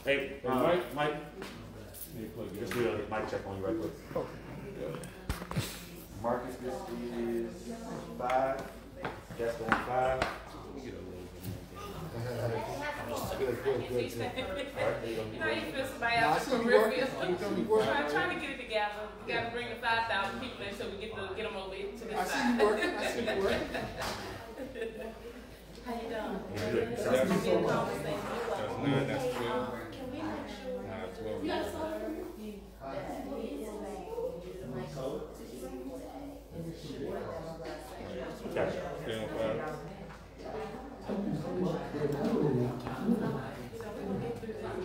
Hey, Mike. Just do a mic check on you right quick. Marcus, this is 5. Just on 5. Good. You know, you feel somebody else from peripheral. I'm trying to get it together. We got to bring the 5,000 people in so we get them over to this side. I see you working. How you doing? Good. That's going to be a conversation. Can we make sure? Yes, Gotcha.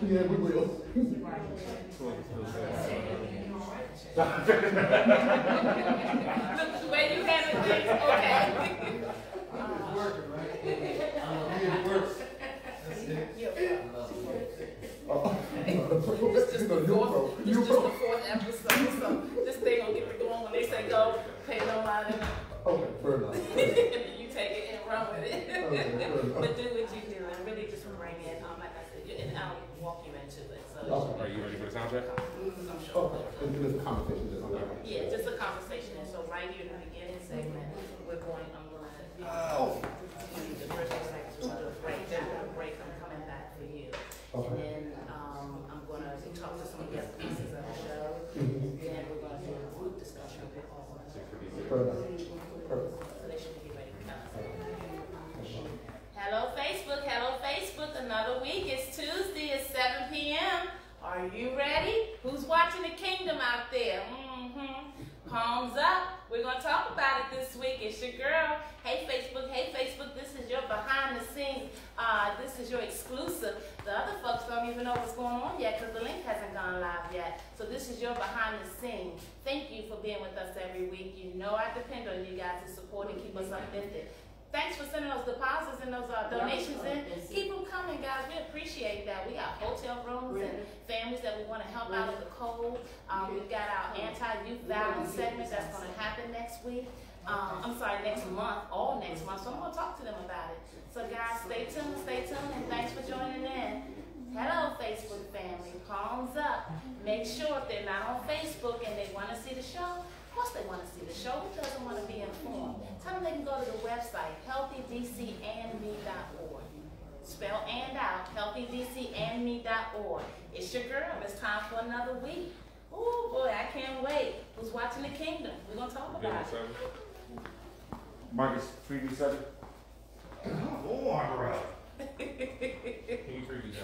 Yeah, we will. Look, the way you handle things, okay. Working, right? It works. That's it. It's just the fourth episode, so this thing gonna get to going when they say go, pay no mind. Okay, fair enough. You take it and run with it. Okay, fair enough. But do what you do and really just bring it, like I said, and I'll walk you into it. So Are you ready for the sound check? I'm sure. Okay, and there's a conversation just on that. Yeah, just a conversation. And so right here in the beginning segment, I'm going to the first segment, we're going to break. After the break, I'm coming back for you. Okay. And then I'm going to talk to some of the other pieces of the show. Then we're going to do a group discussion with all of us. Fair enough. Perfect. So they should be ready to come. Hello, Facebook. Hello, Facebook. Another week. It's Tuesday at 7 p.m. Are you ready? Who's watching the kingdom out there? Palms up. We're going to talk about it this week. It's your girl. Hey, Facebook. Hey, Facebook. This is your behind the scenes. This is your exclusive. The other folks don't even know what's going on yet because the link hasn't gone live yet. So this is your behind the scenes. Thank you for being with us every week. You know I depend on you guys to support and keep us uplifted. Thanks for sending those deposits and those donations in. Keep them coming, guys. We appreciate that. We got hotel rooms and families that we want to help out of the cold. We've got our anti-youth violence segment that's going to happen next week. Next month, all next month. So I'm going to talk to them about it. So guys, stay tuned, and thanks for joining in. Hello, Facebook family. Palms up. Make sure if they're not on Facebook and they want to see the show, of course they want to see the show. Who doesn't want to be informed? Tell them they can go to the website, healthydcandme.org. Spell and out, healthydcandme.org. It's your girl. It's time for another week. Oh boy, I can't wait. Who's watching the kingdom? We're going to talk about it. Marcus, 3v7.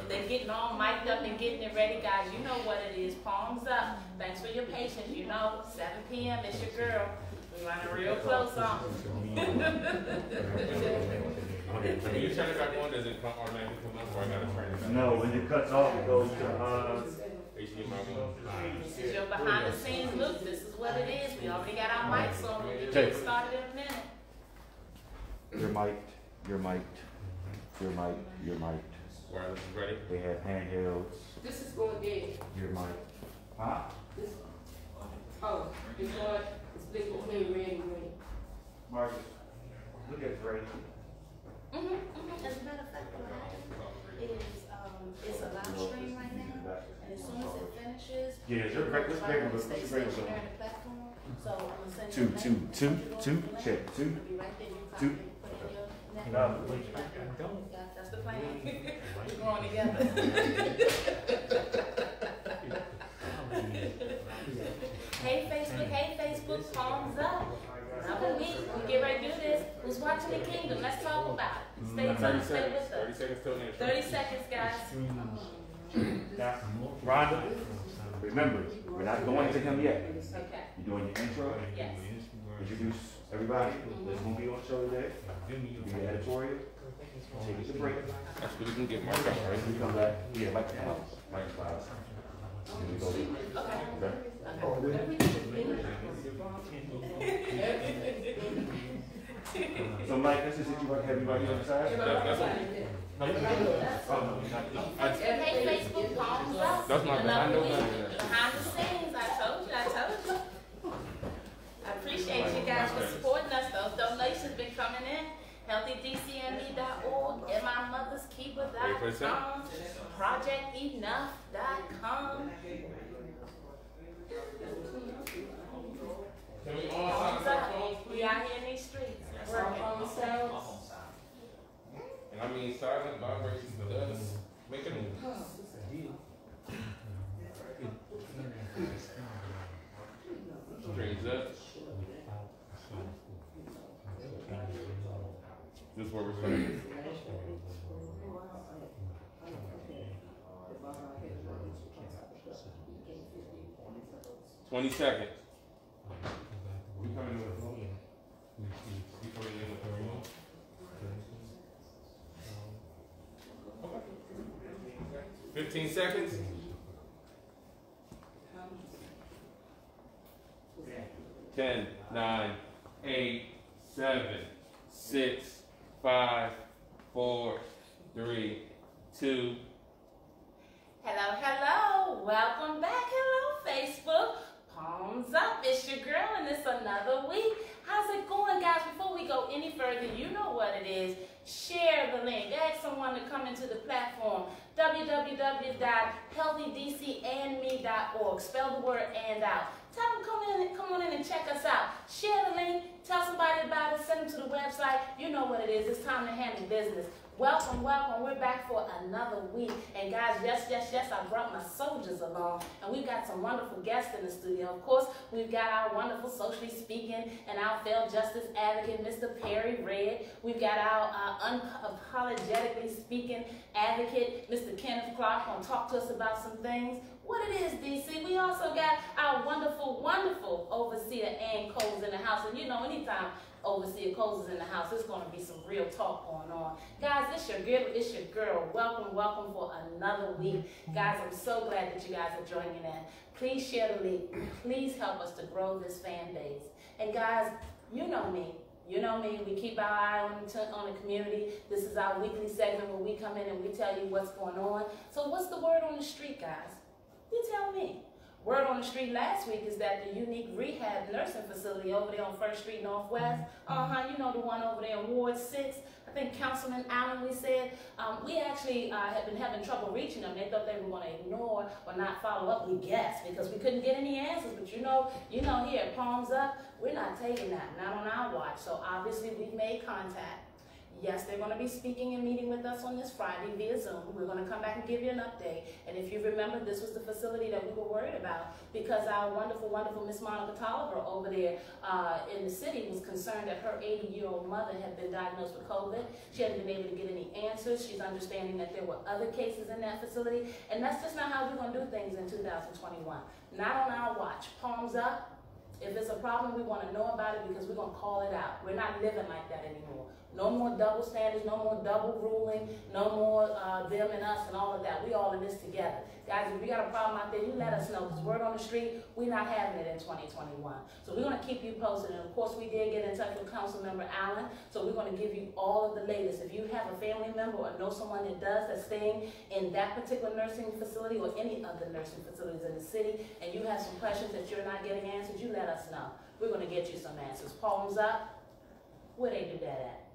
They're getting all mic'd up and getting it ready, guys. You know what it is. Palms up. Thanks for your patience. You know, 7 p.m. It's your girl. We're running real close on. When you turn it back on, does it automatically come up or I gotta turn it back on? No, when it cuts off, it goes to This is your behind the scenes look. This is what it is. We already got our mics on. We'll get started in a minute. You're mic'd. Wireless is ready? They have handhelds. This is going dead. You're mic'd. Huh? This, it's going, it's split between red and green. Marcus, look at Drake. As a matter of fact, what happened is it's a live stream right now, and as soon as it finishes, Yeah, your break. Let's break. Let's break. the platform. So I'm gonna send you Two. Check. Two. It'll be right there. You copy Two. it, put it in your neck. No. That's the plan. We're growing together. Hey Facebook, palms up. Another week, we get ready to do this. Who's watching the kingdom? Let's talk about it. Stay tuned, stay with us. 30 seconds till next. 30 seconds, guys. Now, Rhonda, remember, we're not going to him yet. Okay. You're doing your intro. Yes. Introduce everybody that's going to be on the show today. Do your editorial. Take us a break. That's what we can get marked up, right? We come back. Yeah, like the house. Like the house. And we go there. Okay? So, Mike, this is it. You want to have everybody on the side? That's Hey, Facebook, palms up. That's my behind the Behind the scenes, I told you. I appreciate you guys for supporting us. Those donations been coming in. HealthyDCME.org, MyMothersKeeper.com, ProjectEnough.com. Can we all silence our phones, We please? out here in these streets. Working. And I mean silent vibrations does make a move. Straight up. This is where we're starting. 20 seconds. We coming in with a phone? You coming in with a phone? Okay. 15 seconds. 10, 9, 8, 7, 6, 5, 4, 3, 2. Hello, hello. Welcome back. Hello, Facebook. Palms up. It's your girl, and it's another week. How's it going, guys? Before we go any further, you know what it is. Share the link. Ask someone to come into the platform. www.healthydcandme.org. Spell the word "and" out. Tell them come on in and check us out. Share the link. Tell somebody about it. Send them to the website. You know what it is. It's time to handle business. Welcome, welcome. We're back for another week. And guys, yes, I brought my soldiers along. And we've got some wonderful guests in the studio. Of course, we've got our wonderful socially speaking and our failed justice advocate, Mr. Perry Red. We've got our unapologetically speaking advocate, Mr. Kenneth Clark, going to talk to us about some things. What it is, DC. We also got our wonderful, wonderful overseer, Ann Coles, in the house. And you know, anytime Overseer Coles is in the house, there's going to be some real talk going on. Guys, it's your girl. Welcome, welcome for another week. Guys, I'm so glad that you guys are joining in. Please share the link. Please help us to grow this fan base. And guys, you know me. You know me, we keep our eye on the community. This is our weekly segment where we come in and we tell you what's going on. So what's the word on the street, guys? You tell me. Word on the street last week is that the unique rehab nursing facility over there on 1st Street Northwest, you know, the one over there in Ward 6, I think Councilman Allen, we said, we actually have been having trouble reaching them. They thought they were going to ignore or not follow up, we guess, because we couldn't get any answers. But you know here, palms up, we're not taking that, not on our watch. So obviously we've made contact. Yes, they're going to be speaking and meeting with us on this Friday via Zoom. We're going to come back and give you an update. And if you remember, this was the facility that we were worried about because our wonderful, wonderful Miss Monica Tolliver over there in the city was concerned that her 80-year-old mother had been diagnosed with COVID. She hadn't been able to get any answers. She's understanding that there were other cases in that facility. And that's just not how we're going to do things in 2021. Not on our watch. Palms up. If it's a problem, we want to know about it because we're going to call it out. We're not living like that anymore. No more double standards, no more double ruling, no more them and us and all of that. We all in this together. Guys, if you got a problem out there, you let us know because word on the street, we're not having it in 2021. So we're going to keep you posted. And of course, we did get in touch with Councilmember Allen. So we're going to give you all of the latest. If you have a family member or know someone that does that's staying in that particular nursing facility or any of the nursing facilities in the city, and you have some questions that you're not getting answered, you let us know. We're going to get you some answers. Palms up. Where they do that at?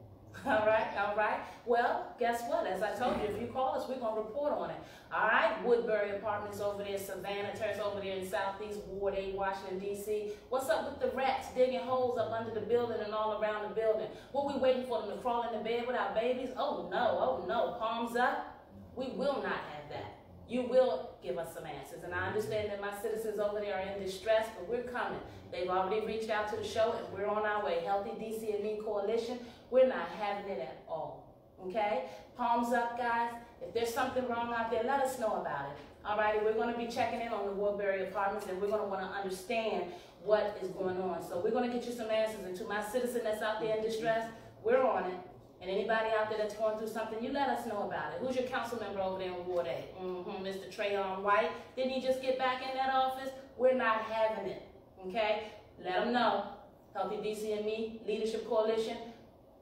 All right. Well, guess what? As I told you, if you call us, we're going to report on it. All right, Woodbury Apartments over there, Savannah Terrace over there in Southeast Ward 8, Washington, D.C. What's up with the rats digging holes up under the building and all around the building? What we waiting for them to crawl into bed with our babies? Oh, no. Palms up. We will not have that. You will give us some answers. And I understand that my citizens over there are in distress, but we're coming. They've already reached out to the show, and we're on our way. Healthy DCME Coalition, we're not having it at all. Okay? Palms up, guys. If there's something wrong out there, let us know about it. All righty, we're going to be checking in on the Woodbury Apartments, and we're going to want to understand what is going on. So we're going to get you some answers. And to my citizen that's out there in distress, we're on it. And anybody out there that's going through something, you let us know about it. Who's your council member over there in Ward 8? Mr. Trayon White. Didn't he just get back in that office? We're not having it. Okay? Let them know. Healthy DCME Leadership Coalition,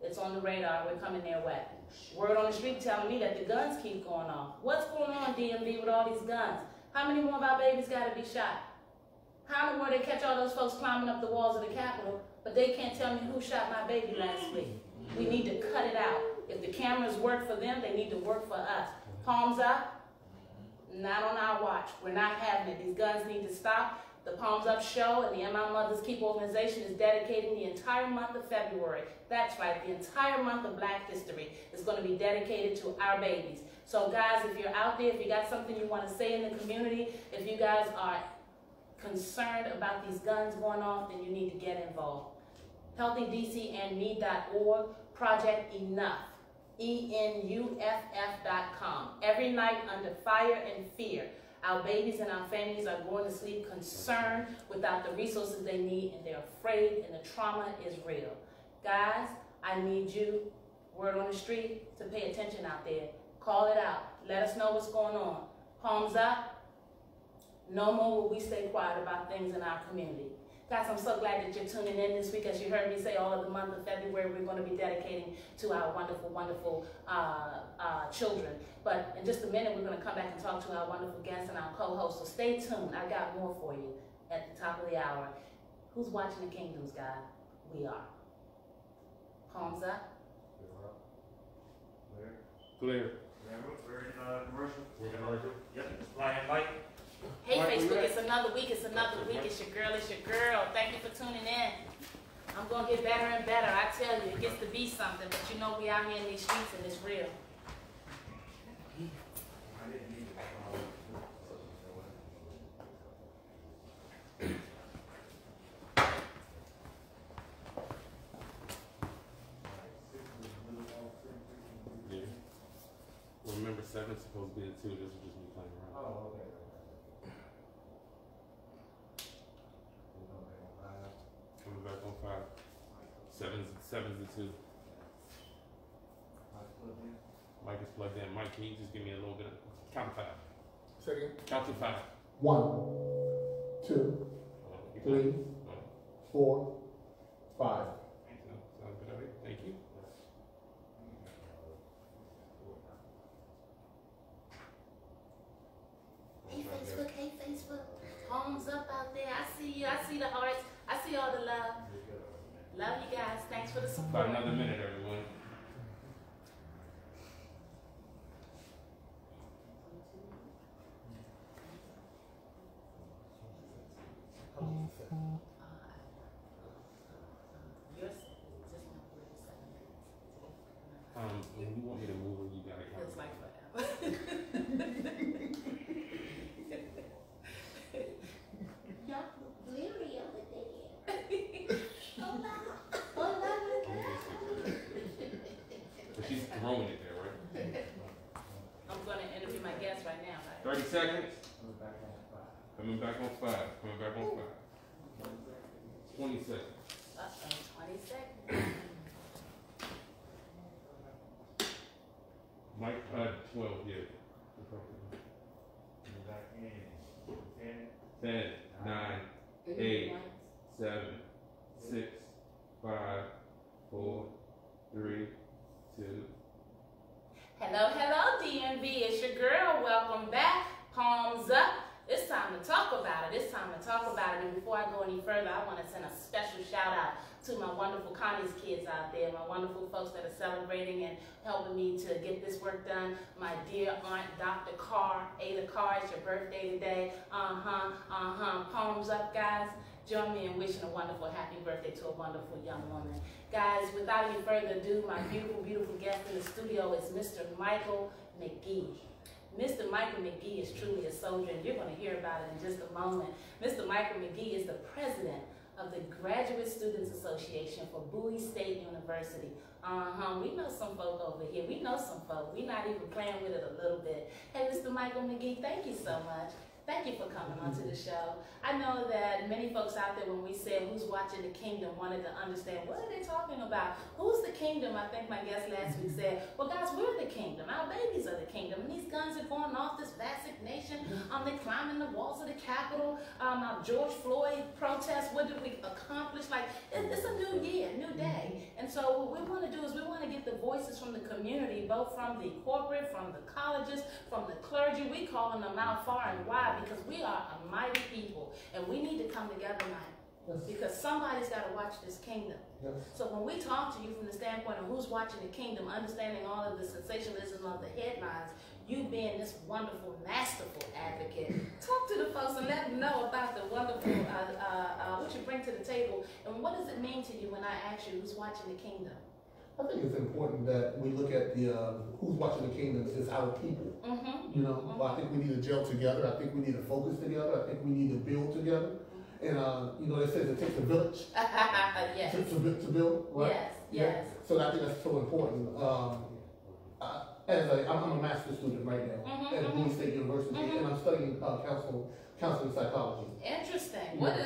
it's on the radar. We're coming their way. Word on the street telling me that the guns keep going off. What's going on, DMV, with all these guns? How many more of our babies got to be shot? How in the world they catch all those folks climbing up the walls of the Capitol, but they can't tell me who shot my baby last week? We need to cut it out. If the cameras work for them, they need to work for us. Palms up. Not on our watch. We're not having it. These guns need to stop. The Palms Up show and the MI Mothers Keep organization is dedicating the entire month of February. That's right, the entire month of Black History is going to be dedicated to our babies. So guys, if you're out there, if you got something you want to say in the community, if you guys are concerned about these guns going off, then you need to get involved. HealthyDCandMe.org, Project Enough, ENUFF.com. Every night under fire and fear, our babies and our families are going to sleep concerned without the resources they need, and they're afraid, and the trauma is real. Guys, I need you, word on the street, to pay attention out there. Call it out. Let us know what's going on. Palms up. No more will we stay quiet about things in our community. Guys, I'm so glad that you're tuning in this week. As you heard me say, all of the month of February, we're going to be dedicating to our wonderful, wonderful children. But in just a minute, we're going to come back and talk to our wonderful guests and our co-hosts. So stay tuned. I got more for you at the top of the hour. Who's watching the Kingdoms, God? We are. Palms up. Clear. We're in commercial. We're in commercial. Yep. Flying light. Hey, Facebook, it's another week. It's another week. It's your girl. It's your girl. Thank you for tuning in. I'm going to get better and better. I tell you, it gets to be something. But you know we out here in these streets and it's real. Well, remember, 7's supposed to be the 2. This will just be playing around. Oh, okay. Coming back on 5. 7's the 2. Mike is plugged in. Mike, can you just give me a little bit of count to 5? Say again. Count to 5. 1, 2, 3, 4, 5. Sounds good, all right. Thank you. Hey, Facebook. Hey, Facebook. Palms up out there. I see you. I see the hearts. I see all the love. Love you guys. Thanks for the support. About another minute, everyone. When you want me to move, you gotta count. Feels like forever. Not bleary over there. Hola. But she's throwing it there, right? I'm going to interview my guest right now. Right? 30 seconds. Coming back on 5. Coming back on 5. 20 seconds. 20 seconds. Mike, 12, yeah. 10, 9, 8, 7, 6, 5, 4, 3, 2. Hello, hello, DMV. It's your girl. Welcome back. Palms up. It's time to talk about it. It's time to talk about it. And before I go any further, I want to send a special shout out to my wonderful Connie's kids out there, my wonderful folks that are celebrating and helping me to get this work done. My dear aunt, Dr. Carr, Ada Carr, it's your birthday today. Palms up, guys. Join me in wishing a wonderful happy birthday to a wonderful young woman. Guys, without any further ado, my beautiful, beautiful guest in the studio is Mr. Michael McGee. Mr. Michael McGee is truly a soldier, and you're going to hear about it in just a moment. Mr. Michael McGee is the president of the Graduate Students Association for Bowie State University. We know some folk over here. We know some folk. We're not even playing with it a little bit. Hey, Mr. Michael McGee, thank you so much. Thank you for coming onto the show. I know that many folks out there, when we said who's watching the kingdom, wanted to understand what are they talking about? Who's the kingdom? I think my guest last week said, well, guys, we're the kingdom. Our babies are the kingdom. And these guns are going off this vast nation. They're climbing the walls of the Capitol. George Floyd protests. What did we accomplish? Like, it's a new year, new day. And so what we want to do is we want to get the voices from the community, both from the corporate, from the colleges, from the clergy. We calling them out far and wide because we are a mighty people, and we need to come together Yes. Because somebody's got to watch this kingdom. Yes. So when we talk to you from the standpoint of who's watching the kingdom, understanding all of the sensationalism of the headlines, you being this wonderful, masterful advocate, talk to the folks and let them know about the wonderful, what you bring to the table, and what does it mean to you when I ask you who's watching the kingdom? I think it's important that we look at the who's watching the kingdom is our people. Mm-hmm. You know, I think we need to gel together. I think we need to focus together. I think we need to build together. And you know, they say it takes a village Yes. to build, right? Yes, Yeah. yes. So I think that's so important. I'm a master's student right now at Bowie State University, and I'm studying counseling psychology. Interesting. What?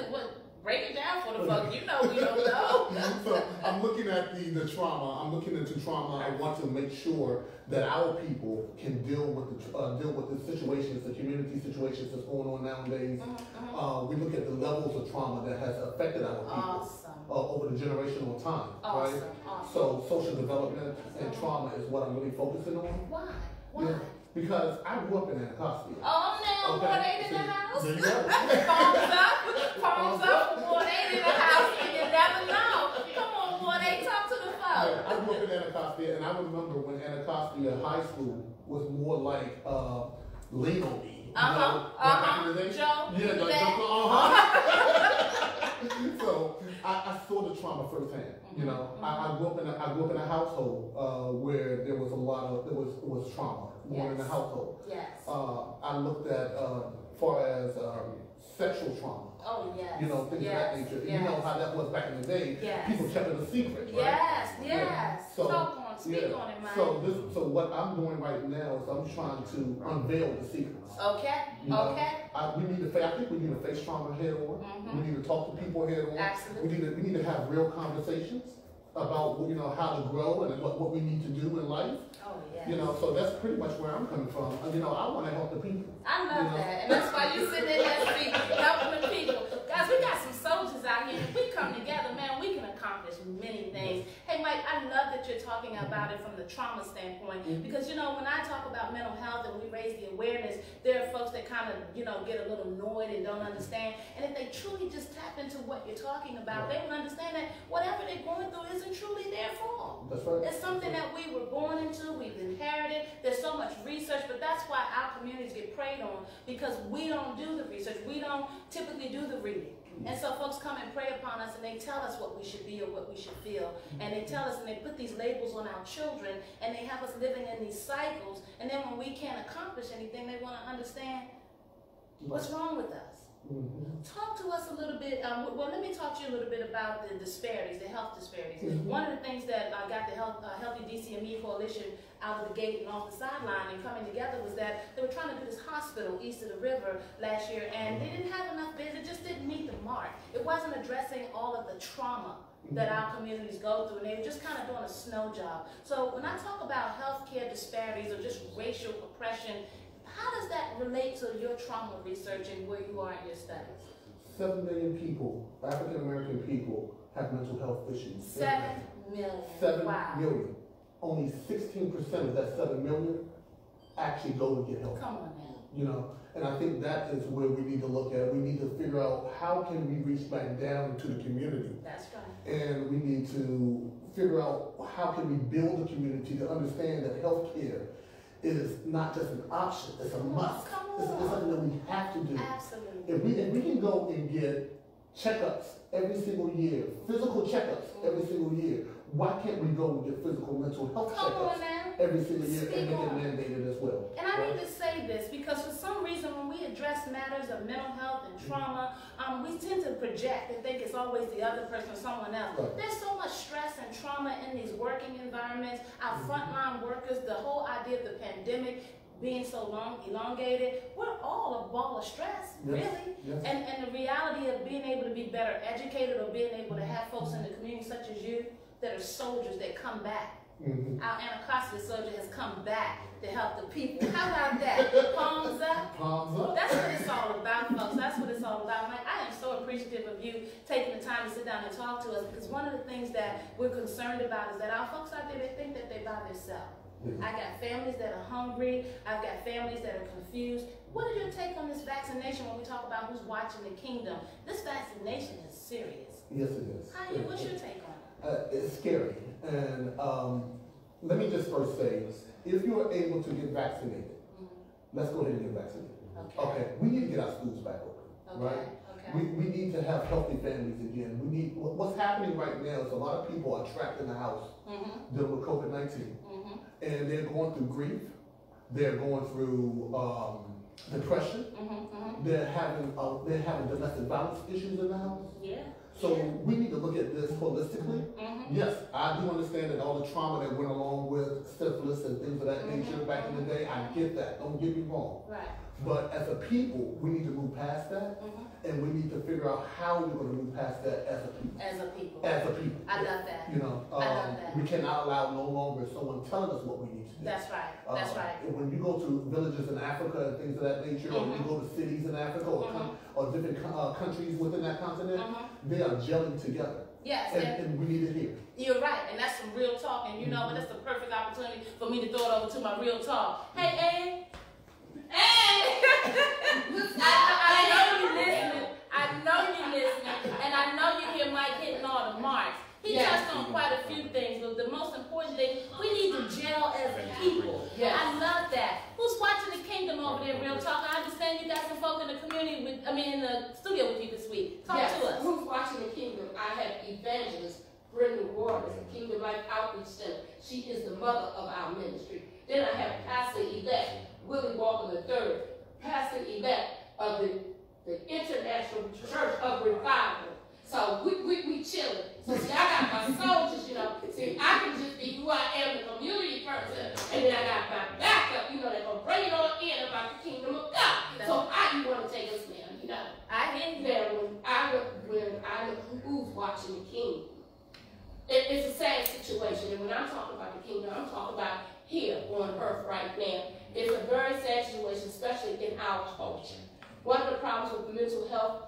Break it down for the folks. You know we don't know. So I'm looking at the trauma. I'm looking into trauma. I want to make sure that our people can deal with the situations, the community situations that's going on nowadays. We look at the levels of trauma that has affected our people over the generational time, right? Awesome. So social development and trauma is what I'm really focusing on. Why? Yeah, because I grew up in Anacostia. Oh, now Okay. Ward 8 in the house. There you go. Palms up, Ward 8 in the house, and you never know. Come on, Ward 8, talk to the folks. Yeah, I grew up in Anacostia, and I remember when Anacostia High School was more like Leno B. Back in the day. Joe. Yeah, So I saw the trauma firsthand. You know, I grew up in a household where there was was trauma going in the household. Yes. I looked at far as sexual trauma. Oh, yes. You know, things of that nature. Yes. You know how that was back in the day. Yes. People kept it a secret, right? Yes, yes. Yeah. So, talk on, speak on it, Mike. So what I'm doing right now is I'm trying to unveil the secrets. Okay. You know, Okay. I think we need to face trauma head on. We need to talk to people head on. Absolutely. We need to have real conversations about how to grow and what we need to do in life. Oh, yes. You know, so that's pretty much where I'm coming from. You know, I want to help the people. I love that, and that's why you sitting in that seat helping the people. Guys, we got some soldiers out here. If we come together, man, we can accomplish many things. Hey, Mike, I love that you're talking about it from the trauma standpoint, because, you know, when I talk about mental health and we raise the awareness, there are folks that kind of, get a little annoyed and don't understand. And if they truly just tap into what you're talking about, they will understand that whatever they're going through isn't truly their fault. That's right. It's something that we were born into, we've inherited. There's so much research, but that's why our communities get preyed on, because we don't do the research. We don't typically do the reading. And so folks come and prey upon us, and they tell us what we should be or what we should feel. And they tell us, and they put these labels on our children, and they have us living in these cycles. And then when we can't accomplish anything, they want to understand what's wrong with us. Talk to us a little bit, well, let me talk to you a little bit about the disparities, the health disparities. One of the things that got the Healthy DCME Coalition out of the gate and off the sideline and coming together was that they were trying to do this hospital east of the river last year, and they didn't have enough beds. It just didn't meet the mark. It wasn't addressing all of the trauma that our communities go through, and they were just kind of doing a snow job. So when I talk about healthcare disparities or just racial oppression, how does that relate to your trauma research and where you are in your studies? 7 million people, African American people, have mental health issues. 7 million. 7 wow. million. Only 16% of that 7 million actually go to get help. Come on now. You know, and I think that is where we need to look at. We need to figure out how can we reach back down to the community. That's right. And we need to figure out how can we build a community to understand that healthcare is not just an option, it's a must. It's something that we have to do. Absolutely. If we can go and get checkups every single year, physical checkups every single year, why can't we go and get physical mental health checkups every single year and make it mandated as well? And I need to say this because for some reason when we address matters of mental health and trauma, we tend to project and think it's always the other person or someone else. Right. There's so much stress and trauma in these working environments. Our frontline workers, the whole idea of the pandemic being so long elongated, we're all a ball of stress, really. Yes. And the reality of being able to be better educated or being able to have folks in the community such as you that are soldiers that come back. Our Anacostia soldier has come back to help the people. How about that? Palms up. Palms up. That's what it's all about, folks. That's what it's all about. Mike, I am so appreciative of you taking the time to sit down and talk to us, because one of the things that we're concerned about is that our folks out there, they think that they're by themselves. I got families that are hungry. I've got families that are confused. What is your take on this vaccination when we talk about who's watching the kingdom? This vaccination is serious. Yes, it is. What's your take on it? It's scary. And let me just first say, if you're able to get vaccinated, let's go ahead and get vaccinated. Okay. We need to get our schools back open, right? We need to have healthy families again. We need, what's happening right now is a lot of people are trapped in the house dealing with COVID-19. And they're going through grief. They're going through depression. They're having domestic violence issues in the house. Yeah. So we need to look at this holistically. Yes, I do understand that all the trauma that went along with syphilis and things of that nature back in the day. I get that. Don't get me wrong. Right. But as a people, we need to move past that, and we need to figure out how we're going to move past that as a people. As a people. As a people. I love that. You know, I love that. we cannot allow no longer someone telling us what we need to do. That's right. That's right. When you go to villages in Africa and things of that nature, or you go to cities in Africa or different countries within that continent, they are gelling together. Yes. And we need it here. You're right, and that's some real talk, and you know, that's the perfect opportunity for me to throw it over to my real talk. Hey, Ann. Hey! I know you're listening. I know you're listening, and I know you hear Mike hitting all the marks. He touched on quite a few things, but the most important thing, we need to gel as a people. I love that. Who's watching the kingdom over there, Real Talk? I understand you got some folk in the community, in the studio with you this week. Talk to us. Who's watching the kingdom? I have evangelist Brenda Waters, the Kingdom Life Outreach Center. She is the mother of our ministry. Then I have Pastor-elect Willie Walker III, Pastor-elect of the International Church of Revival. So we chilling. So see, I got my soldiers, you know. See, I can just be who I am, the community person, and then I got my backup, you know, they're gonna bring it on in about the kingdom of God. So I want to take us there, you know. I hear you. Now, when I look who's watching the kingdom, it's a sad situation. And when I'm talking about the kingdom, I'm talking about here on earth right now. It's a very sad situation, especially in our culture. One of the problems with mental health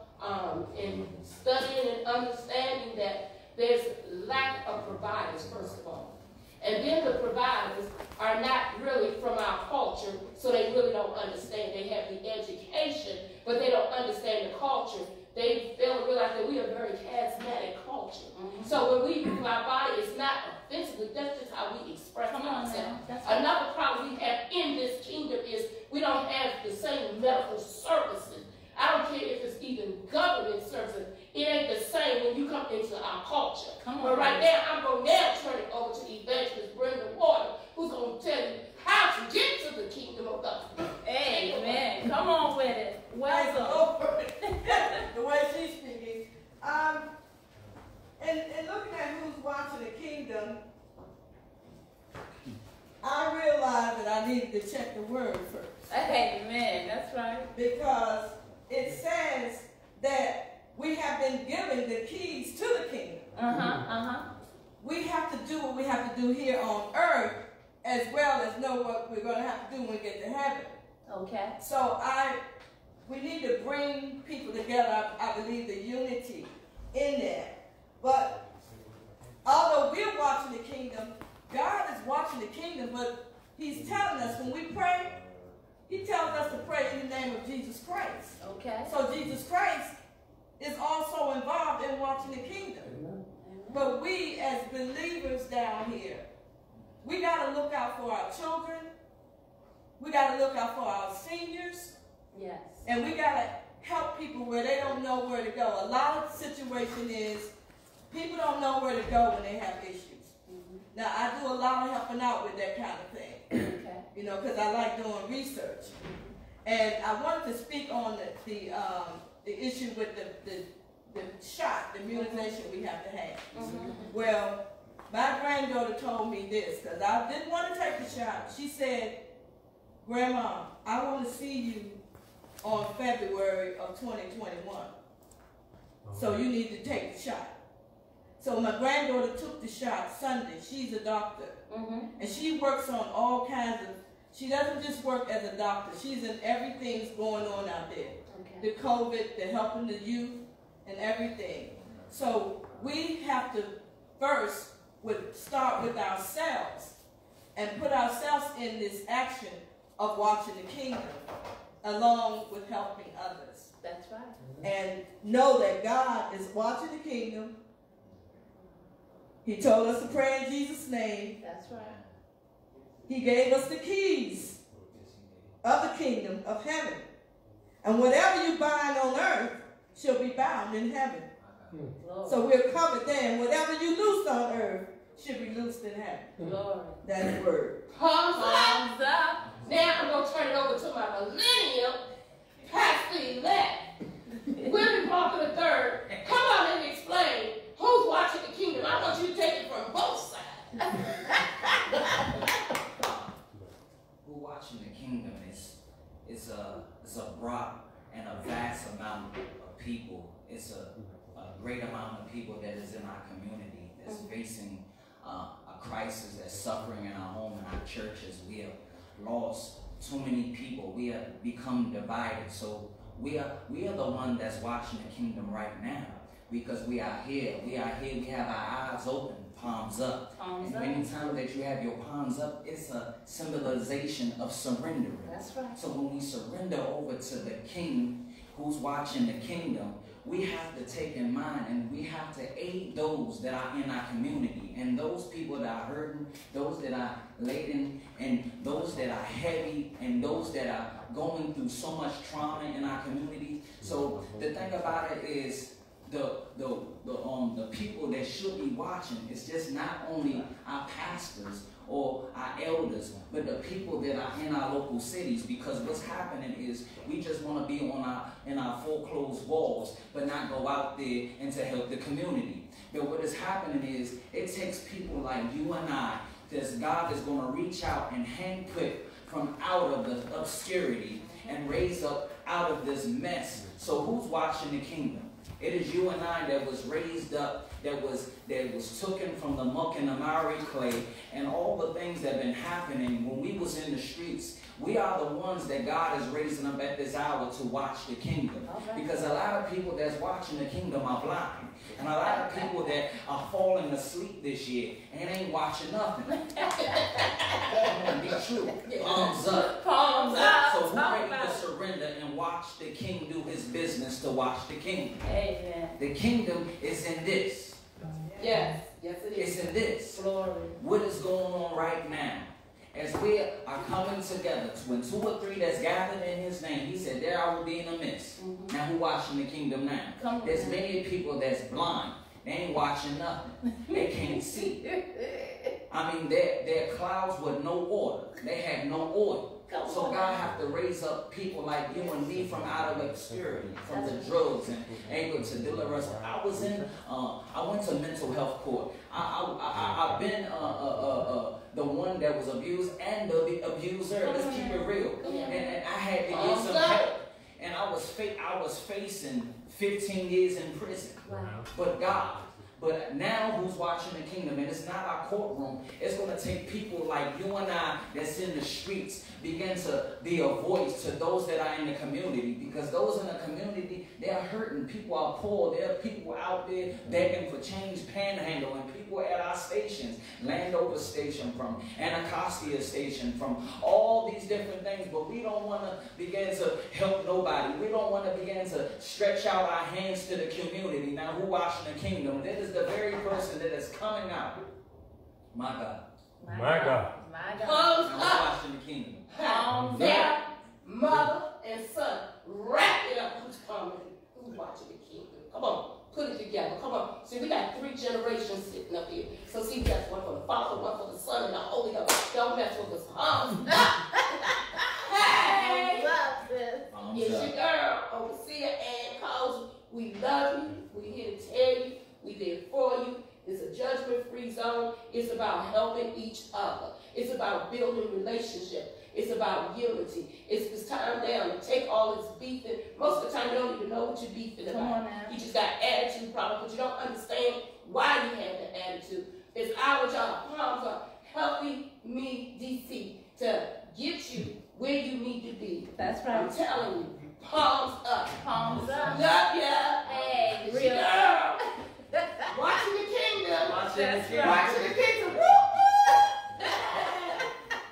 and studying and understanding that there's lack of providers, first of all. And then the providers are not really from our culture, so they really don't understand. They have the education, but they don't understand the culture. They fail to realize that we are a very charismatic culture. So when we move our body, it's not offensively, that's just how we express ourselves. Another problem we have in this kingdom is we don't have the same medical services. I don't care if it's even government services. It ain't the same when you come into our culture. But right now, I'm going to now turn it over to Evangelist Brenda Waters, who's going to tell you how to get to the kingdom of God. Amen. Come on with it. Welcome. The way she's speaking. And looking at who's watching the kingdom, I realized that I needed to check the word first. Amen. That's right. Because it says that we have been given the keys to the kingdom. We have to do what we have to do here on earth, as well as know what we're going to have to do when we get to heaven. Okay. So we need to bring people together. I believe the unity in that. But although we're watching the kingdom, God is watching the kingdom, but he's telling us when we pray, he tells us to pray in the name of Jesus Christ. Okay. So Jesus Christ is also involved in watching the kingdom. But we as believers down here, we got to look out for our children. We got to look out for our seniors. Yes. And we got to help people where they don't know where to go. A lot of the situation is people don't know where to go when they have issues. Now, I do a lot of helping out with that kind of thing. Okay. You know, because I like doing research. And I wanted to speak on the issue with the shot, the immunization we have to have. Well, my granddaughter told me this, because I didn't want to take the shot. She said, Grandma, I want to see you on February of 2021. So you need to take the shot. So my granddaughter took the shot Sunday. She's a doctor. And she works on all kinds of, she doesn't just work as a doctor. She's in everything's going on out there. The COVID, the helping the youth, and everything. So we have to first start with ourselves and put ourselves in this action of watching the kingdom. along with helping others. That's right. And know that God is watching the kingdom. He told us to pray in Jesus' name. That's right. He gave us the keys of the kingdom of heaven. And whatever you bind on earth shall be bound in heaven. Glory. So we're covered there. And whatever you loose on earth should be loosed in heaven. Glory. That's the word. Palms up. Palms up. Now I'm going to turn it over to my millennium, Pastor-elect, Willie Parker III. Come on and explain who's watching the kingdom. I want you to take it from both sides. Who watching the kingdom is a broad and a vast amount of people. It's a great amount of people that is in our community that's facing a crisis, that's suffering in our home and our churches. We have lost too many people. We have become divided. So we are the one that's watching the kingdom right now, because we are here. We have our eyes open, palms up. Palms and up. many times that you have your palms up, it's a symbolization of surrendering. That's right. So when we surrender over to the King who's watching the kingdom, we have to take in mind and we have to aid those that are in our community, and those people that are hurting, those that are laden, and those that are heavy, and those that are going through so much trauma in our community. So the thing about it is, the people that should be watching is just not only our pastors or our elders, but the people that are in our local cities. Because what's happening is we just want to be in our foreclosed walls, but not go out there and to help the community. But what is happening is it takes people like you and I that God is going to reach out and handpick from out of the obscurity and raise up out of this mess. So who's watching the kingdom? It is you and I that was raised up, that was taken from the muck and the miry clay, and all the things that have been happening when we was in the streets. We are the ones that God is raising up at this hour to watch the kingdom. Okay. Because a lot of people that's watching the kingdom are blind. And a lot of people that are falling asleep this year and ain't watching nothing. Come on, be true. Palms up. Palms up. So who ready to surrender and watch the king do his business to watch the kingdom? Amen. The kingdom is in this. Yes. Yes, it is. It's in this. Glory. What is going on right now? As we are coming together, when 2 or 3 that's gathered in his name, he said, there I will be in the midst. Mm-hmm. Now who watching the kingdom now? There's many people that's blind. They ain't watching nothing. They can't see. I mean, they're clouds with no order. They have no order. So God have to raise up people like you and me from out of obscurity, from the drugs, and able to deliver us. I went to mental health court. I've been the one that was abused and the abuser. Let's keep it real. And I had to get some help. And I was facing 15 years in prison. But now who's watching the kingdom? And it's not our courtroom. It's going to take people like you and I that's in the streets begin to be a voice to those that are in the community. Because those in the community, they're hurting. People are poor. There are people out there begging for change, panhandling. People at our stations, Landover Station, from Anacostia Station, from all these different things. But we don't want to begin to help nobody. We don't want to begin to stretch out our hands to the community. Now who watching the kingdom? That is the very person that is coming out. My God. My God. My God. Palms Now up. watching the kingdom. Palms Dad, up. mother, and son. Wrap it up. Who's coming? Who's watching the kingdom? Come on. Put it together. Come on. See, we got 3 generations sitting up here. So see, we got one for the Father, one for the Son, and the Holy Ghost. Don't mess with us. Palms up. Hey. Palms up, sis. Palms It's up. your girl, Overseer Ann Coles. We love you. We're here to tell you. We're there for you. It's a judgment-free zone. It's about helping each other. It's about building relationships. It's about unity. It's time down to take all this beefing. Most of the time, you don't even know what you're beefing about. You just got attitude problems, but you don't understand why you have the attitude. It's our job. Palms up. Helping me, DC, to get you where you need to be. That's right. I'm telling you. Palms up. Palms up. Love ya. Hey, real. Girl. Watching the kingdom. That's right. Watching the kingdom. Woo, woo.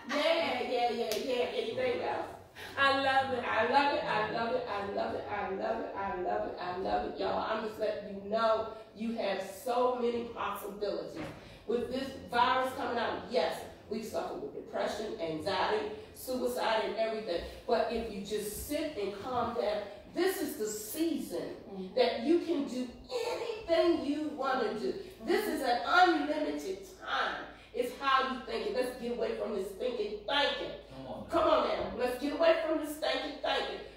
Yeah. Anything else? I love it. I love I love it, I love it, I love it, I love it, y'all. I'm just letting you know you have so many possibilities. With this virus coming out, yes, we suffer with depression, anxiety, suicide, and everything. But if you just sit and calm down, this is the season that you can do anything you want to do. This is an unlimited time. It's how you think it. Let's get away from this thinking. Come on now. Let's get away from this thinking.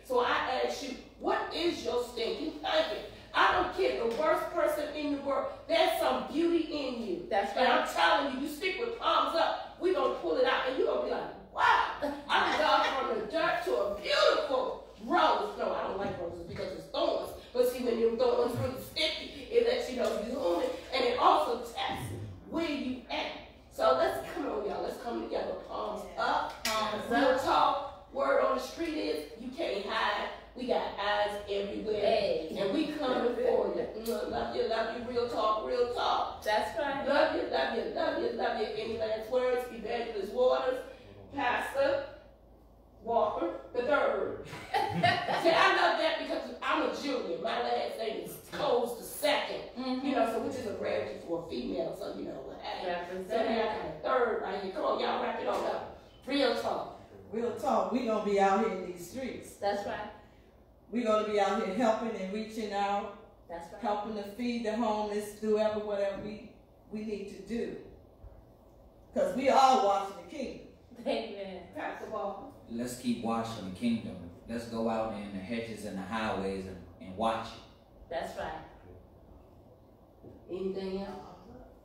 So I ask you, what is your stinking thinking? I don't care, the worst person in the world, there's some beauty in you. That's right. And I'm telling you, you stick with palms up, we're going to pull it out, and you're going to be like, wow, I'm gone from the dirt to a beautiful rose. No, I don't like roses because it's thorns. But see, when your thorns really sticky, it lets you know you're human, and it also tests where you at. So let's come on, y'all. Let's come together. Palms up. Real talk. Word on the street is you can't hide. We got eyes everywhere. Hey. And we coming for you. Love you, real talk, real talk. That's right. Love you, love you, love you, love you. Any last words? Evangelist Waters, Pastor Walker the third. See, I love that because I'm a Julian. My last name is Coles the second. You know, so which is a rarity for a female, so you know what happened. So now I got a third right here. Come on, y'all wrap it on up. Real talk. Real talk. We're going to be out here in these streets. That's right. We're going to be out here helping and reaching out. That's right. Helping to feed the homeless, do whatever we need to do. Because we are watching the kingdom. Amen. Pastor Walker. Let's keep watching the kingdom. Let's go out in the hedges and the highways and watch it. That's right. Anything else?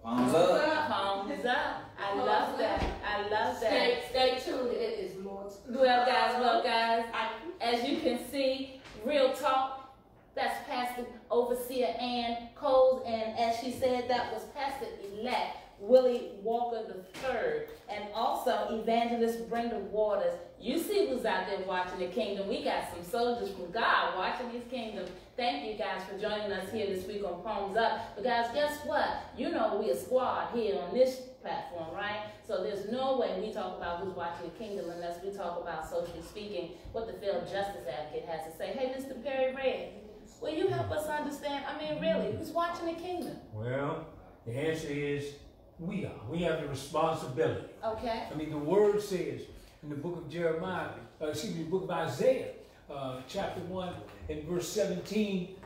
Palms up. Palms up. I love that. I love that. Stay tuned. It is more. Well, guys, as you can see, real talk. That's Pastor Overseer Ann Coles, and as she said, that was Pastor-elect Willie Walker III, and also Evangelist Brenda Waters. You see who's out there watching the kingdom. We got some soldiers from God watching this kingdom. Thank you guys for joining us here this week on Palms Up. But guys, guess what? You know we a squad here on this platform, right? So there's no way we talk about who's watching the kingdom unless we talk about, socially speaking, what the field justice advocate has to say. Hey, Mr. Perry Red, will you help us understand? I mean, really, who's watching the kingdom? Well, the answer is we are. We have the responsibility. Okay. I mean, the word says in the book of Jeremiah, the book of Isaiah, chapter 1 and verse 17,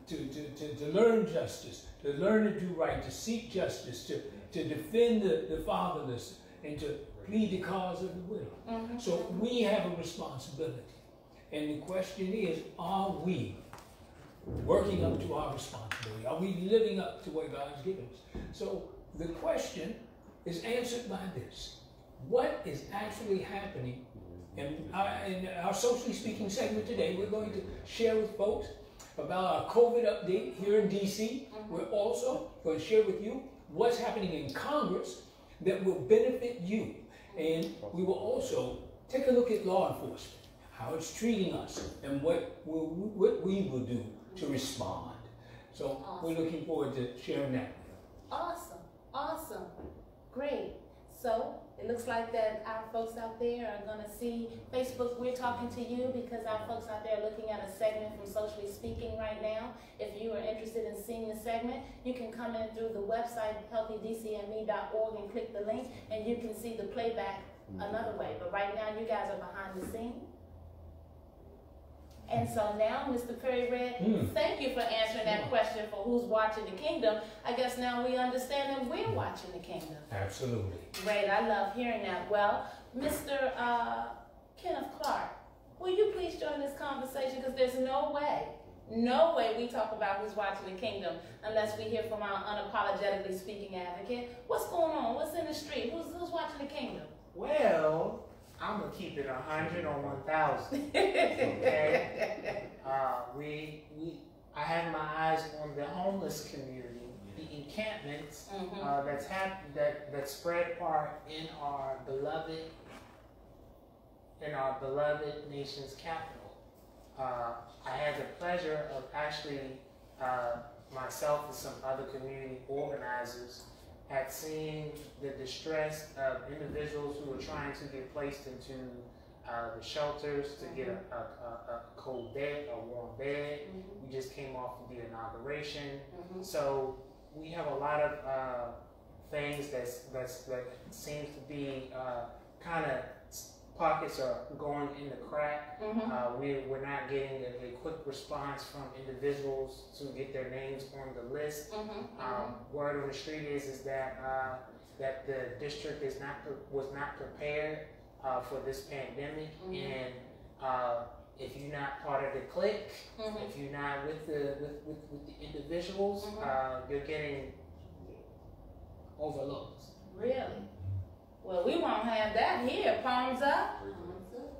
to learn justice, to learn to do right, to seek justice, to defend the fatherless, and to plead the cause of the widow. So we have a responsibility. And the question is, are we working up to our responsibility? Are we living up to what God has given us? So the question is answered by this. What is actually happening? In our socially speaking segment today, we're going to share with folks about our COVID update here in DC. We're also going to share with you what's happening in Congress that will benefit you. And we will also take a look at law enforcement, how it's treating us, and what we will do to respond. So we're looking forward to sharing that. Awesome. Awesome. Great. So it looks like that our folks out there are going to see Facebook. We're talking to you because our folks out there are looking at a segment from Socially Speaking right now. If you are interested in seeing the segment, you can come in through the website healthydcme.org and click the link, and you can see the playback another way. But right now, you guys are behind the scenes. And so now, Mr. Perry Red, thank you for answering that question for who's watching the kingdom. I guess now we understand that we're watching the kingdom. Absolutely. Great, I love hearing that. Well, Mr. Kenneth Clark, will you please join this conversation? Because there's no way we talk about who's watching the kingdom unless we hear from our unapologetically speaking advocate. What's going on? What's in the street? Who's watching the kingdom? Well, I'm gonna keep it 100 on 1,000. Okay. I have my eyes on the homeless community, the encampments that spread apart in our beloved nation's capital. I had the pleasure of actually myself and some other community organizers had seen the distress of individuals who were trying to get placed into the shelters to get a cold bed, a warm bed. We just came off of the inauguration. So we have a lot of things that seems to be kind of pockets are going in the crack. We're not getting a quick response from individuals to get their names on the list. Word on the street is that that the district was not prepared for this pandemic, and if you're not part of the clique, if you're not with the individuals, you're getting overlooked. Really? Well, we won't have that here. Palms up.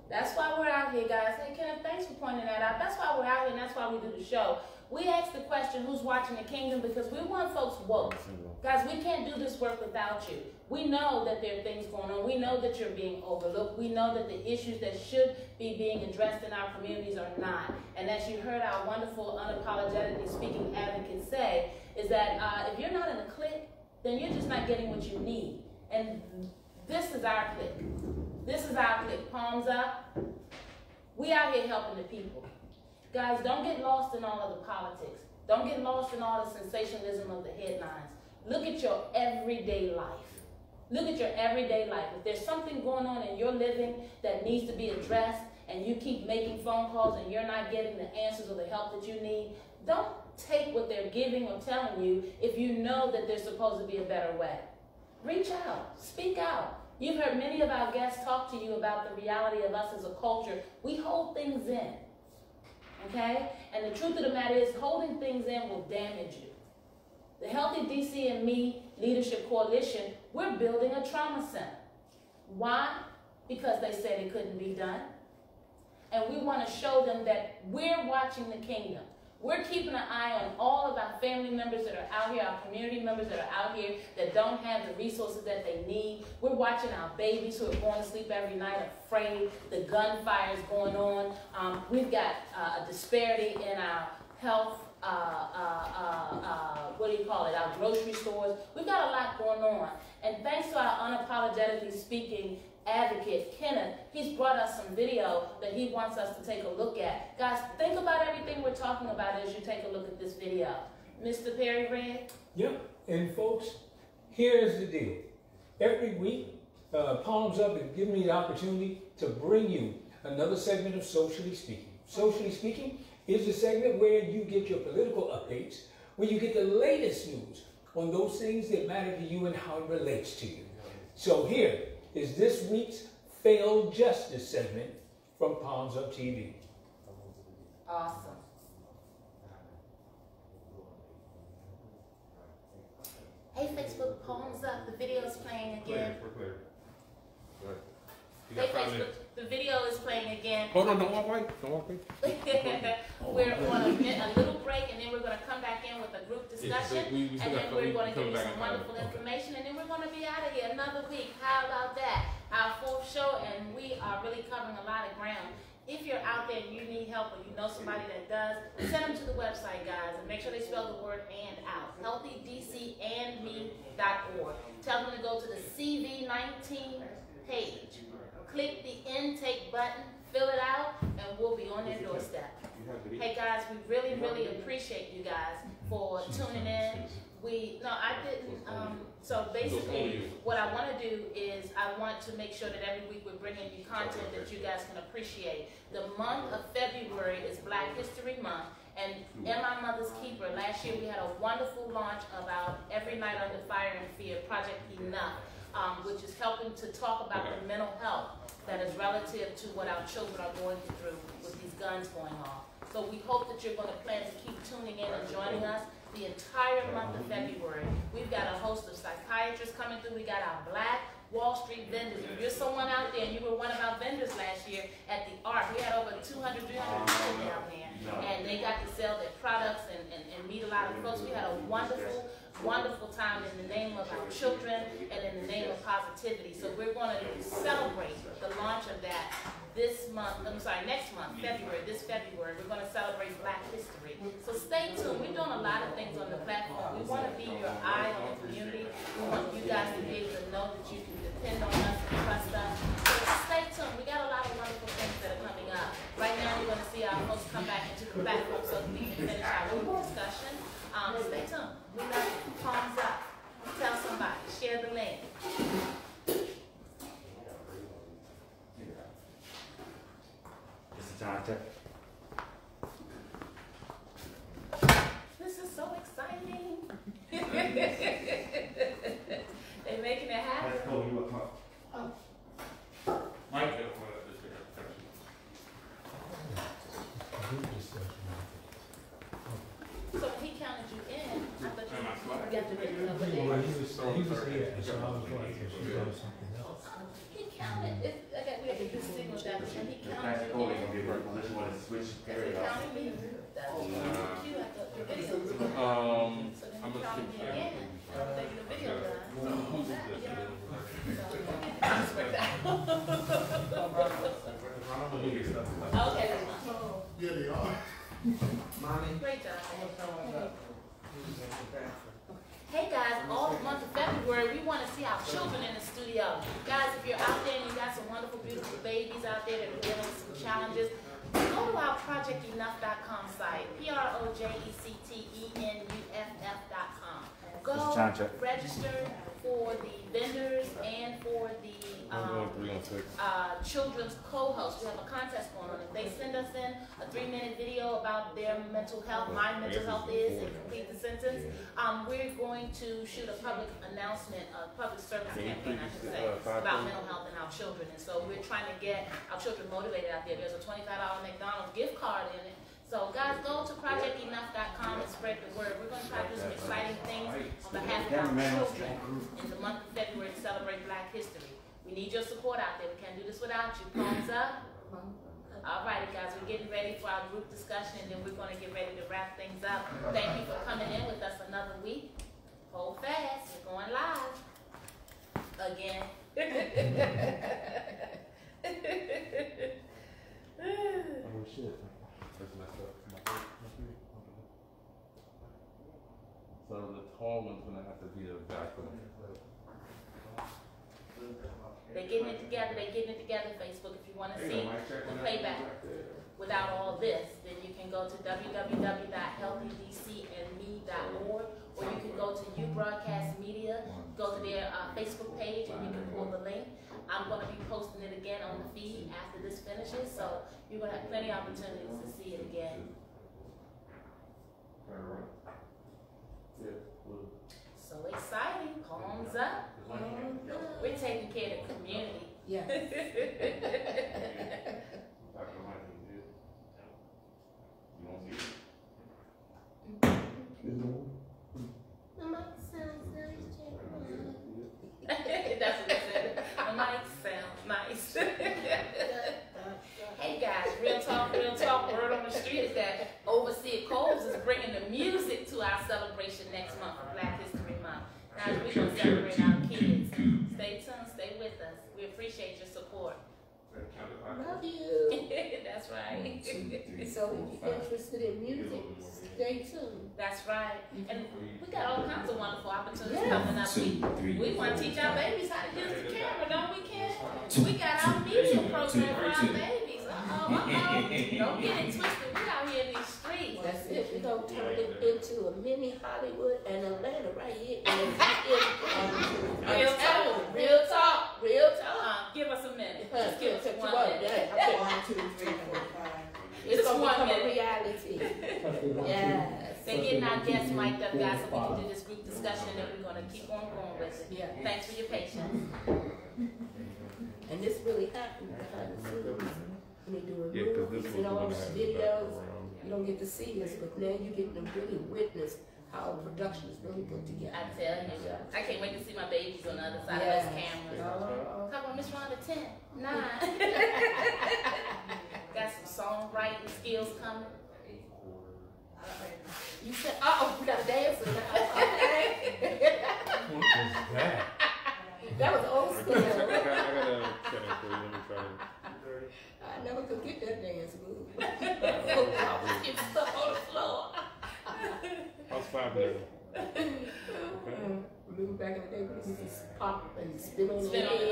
That's why we're out here, guys. Hey, Kenneth, thanks for pointing that out. That's why we're out here, and that's why we do the show. We ask the question, who's watching the kingdom? Because we want folks woke. Guys, we can't do this work without you. We know that there are things going on. We know that you're being overlooked. We know that the issues that should be being addressed in our communities are not. And as you heard our wonderful, unapologetically speaking advocate say, is that if you're not in a clique, then you're just not getting what you need. And this is our clique. This is our clique. Palms up. We out here helping the people. Guys, don't get lost in all of the politics. Don't get lost in all the sensationalism of the headlines. Look at your everyday life. Look at your everyday life. If there's something going on in your living that needs to be addressed and you keep making phone calls and you're not getting the answers or the help that you need, don't take what they're giving or telling you if you know that there's supposed to be a better way. Reach out. Speak out. You've heard many of our guests talk to you about the reality of us as a culture. We hold things in. Okay? And the truth of the matter is, holding things in will damage you. The Healthy DC and Me Leadership Coalition, we're building a trauma center. Why? Because they said it couldn't be done. And we want to show them that we're watching the kingdom. We're keeping an eye on all of our family members that are out here, our community members that are out here that don't have the resources that they need. We're watching our babies who are going to sleep every night afraid. The gunfire is going on. We've got a disparity in our health, what do you call it, our grocery stores. We've got a lot going on. And thanks to our unapologetically speaking advocate, Kenneth, he's brought us some video that he wants us to take a look at. Guys, think about everything we're talking about as you take a look at this video. Mr. Perry Red? Yep, and folks, here's the deal. Every week, Palms Up is giving me the opportunity to bring you another segment of Socially Speaking. Socially Speaking is a segment where you get your political updates, where you get the latest news on those things that matter to you and how it relates to you. So here is this week's Failed Justice segment from Palms Up TV. Awesome. Hey Facebook, Palms Up, the video is playing again. We're clear. Hey Facebook, the video is playing again. Hold on, don't walk away. Don't walk away. We're on a little break, and then we're going to come back in with a group discussion, and then we're going to give you some wonderful information, and then we're going to be out of here another week. How about that? Our fourth show, and we are really covering a lot of ground. If you're out there and you need help, or you know somebody that does, send them to the website, guys, and make sure they spell the word "and" out. HealthyDCandMe.org. Tell them to go to the CV19 page. Click the intake button, fill it out, and we'll be on their doorstep. Hey guys, we really, really appreciate you guys for tuning in. I didn't, so basically what I want to do is I want to make sure that every week we're bringing you content that you guys can appreciate. The month of February is Black History Month, and in my Mother's Keeper, last year we had a wonderful launch of our Every Night Under Fire and Fear, Project Enough, which is helping to talk about the mental health that is relative to what our children are going through with these guns going off. So we hope that you're going to plan to keep tuning in and joining us the entire month of February. We've got a host of psychiatrists coming through. We got our Black Wall Street vendors. If you're someone out there and you were one of our vendors last year at the Arc, we had over 200, 300 people down there. And they got to sell their products and meet a lot of folks. We had a wonderful, wonderful time in the name of our children and in the name of positivity. So we're going to celebrate the launch of that next month, February, this February. We're going to celebrate Black History. So stay tuned. We're doing a lot of things on the platform. We want to be your eye on the community. We want you guys to be able to know that you can depend on us and trust us. So stay tuned. We got a lot of wonderful back up so we can finish our group discussion. Stay tuned. We love you. Palms up. Tell somebody. Share the link. It's a time check. This is so exciting. They're making it happen. Let's go. You up top. Mike, So when he counted you in, I thought Am I smart? you got the video over Well, there. he was here, so I was going to do something else. He counted. Okay, we have to do signals that and he That's counted cool. you They're in. gonna be working on this one and switch He areas. counted me. That's what you at the video. So then I'm he gonna counted skip me that. again. Then the video done. So that, you know. So it's worked out. Okay, that's fine. Yeah, they are. Great job. Hey guys, all month of February, we want to see our children in the studio. Guys, if you're out there and you got some wonderful, beautiful babies out there that are dealing with some challenges, go to our projectenuff.com site, projectenuff.com. Go register for the vendors and for the children's co-hosts. We have a contest going on. If they send us in a 3-minute video about their mental health, my mental health is, and complete the sentence, we're going to shoot a public announcement, a public service campaign, I should say, about mental health in our children. And so we're trying to get our children motivated out there. There's a $25 McDonald's gift card in it. So guys, go to projectenuff.com and spread the word. We're going to try to do some exciting things on behalf of our children in the month of February to celebrate Black History. We need your support out there. We can't do this without you. Thumbs up. All righty, guys, we're getting ready for our group discussion, and then we're going to get ready to wrap things up. Thank you for coming in with us another week. Hold fast. We're going live again. Oh shit. That's messed up. So the tall one's gonna have to be the back one. They're getting it together. Facebook. If you want to see the playback without all this, then you can go to www.healthydcandme.org, or you can go to U Broadcast Media, go to their Facebook page, and you can pull the link. I'm going to be posting it again on the feed after this finishes, so you're going to have plenty of opportunities to see it again. So exciting. Palms up. We're taking care of the community. Yes. The mic sounds nice, check That's what it said. The mic sounds nice. Hey guys, real talk. Word on the street is that Overseer Coles is bringing the music to our celebration next month for Black History Month. Guys, we're going to celebrate our kids. Stay tuned, stay with us. We appreciate your support. Love you. That's right. So if you're interested in music, stay tuned. That's right. And we got all kinds of wonderful opportunities Yes. coming up. We want to teach our babies how to use the camera, don't we, Ken? We got our media program for our babies. Don't get it twisted. We out here in these streets. That's it. We're going to turn it into a mini Hollywood and Atlanta right here. Real talk. Real talk. Give us a minute. Just give us 1 minute. Yeah. 1, 2, 3, 4, 5. It's Just going to 1 become a minute. reality. Yes. They're getting our guests mic'd up, guys, so we can do this group discussion, and we're going to keep on going with it. Yeah. Thanks for your patience. And this really happened behind the scenes. When they're doing Yeah, 'cause movies this and was all gonna these have videos, you don't get to see this, but now you get to really witness how production is really put together. I tell you, I can't wait to see my babies on the other side Yes. of those cameras. Oh. Come on, Miss Rhonda, 10, 9. Got some songwriting skills coming. You said, we got a dancer now. Okay. That was old school. I gotta set it for you. Let me try to. I never could get that dance move. I was getting stuck on the floor. How's 5 now? Okay. Remember back in the day when this is pop and spin on the Spin on it, head?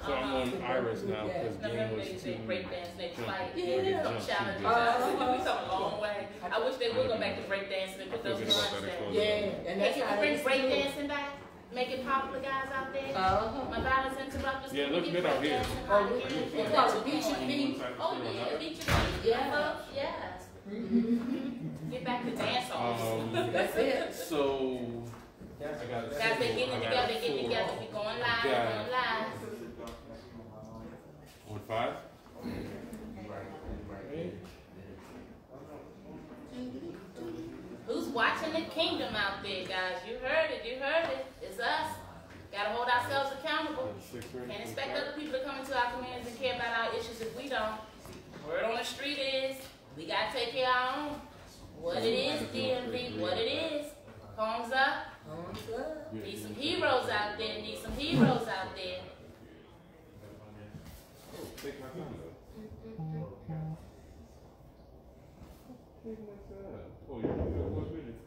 So I'm on Iris now because game Remember was they too. did breakdance, they fight, Yeah. some challenges. Uh-huh. We come a long way. I wish they would go back to breakdancing and put those Forget about lines that down. Yeah, explosion. and Hey, that's can how we bring it is. breakdancing back? Make it popular, guys out there? My violence interrupters. Yeah, can look we good get out here. breakdancing Oh, out we here? call it beach and beat. Oh, yeah, beach and beat. Yeah. Yes. Get back to dance offs. That's it. So Guys, they're getting it together, they're getting it together. We're going live, we're going live. on 5. Who's watching the kingdom out there, guys? You heard it, It's us. Gotta hold ourselves accountable. Can't expect other people to come into our communities and care about our issues if we don't. Word on the street is, we gotta take care of our own. What it is, DMV, what it is. Thumbs up. Need some heroes out there, need some heroes out there. Take my time though. Take my time. Oh, you got 1 minute.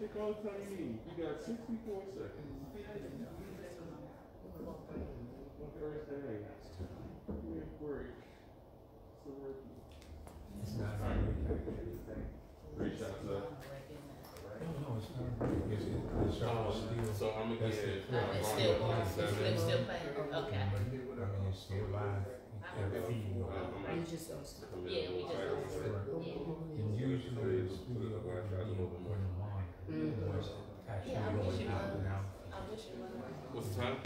Take all the time you need. You got 64 seconds. My first day. Give me a break. It's a rookie. Alright. 3 shots up. So I'm gonna get It's still going, it's still playing. Okay. It's still live. You just don't stop. Yeah, we just don't. And usually the studio will be in the morning. Yeah, I wish you would. I wish you would. What's the time?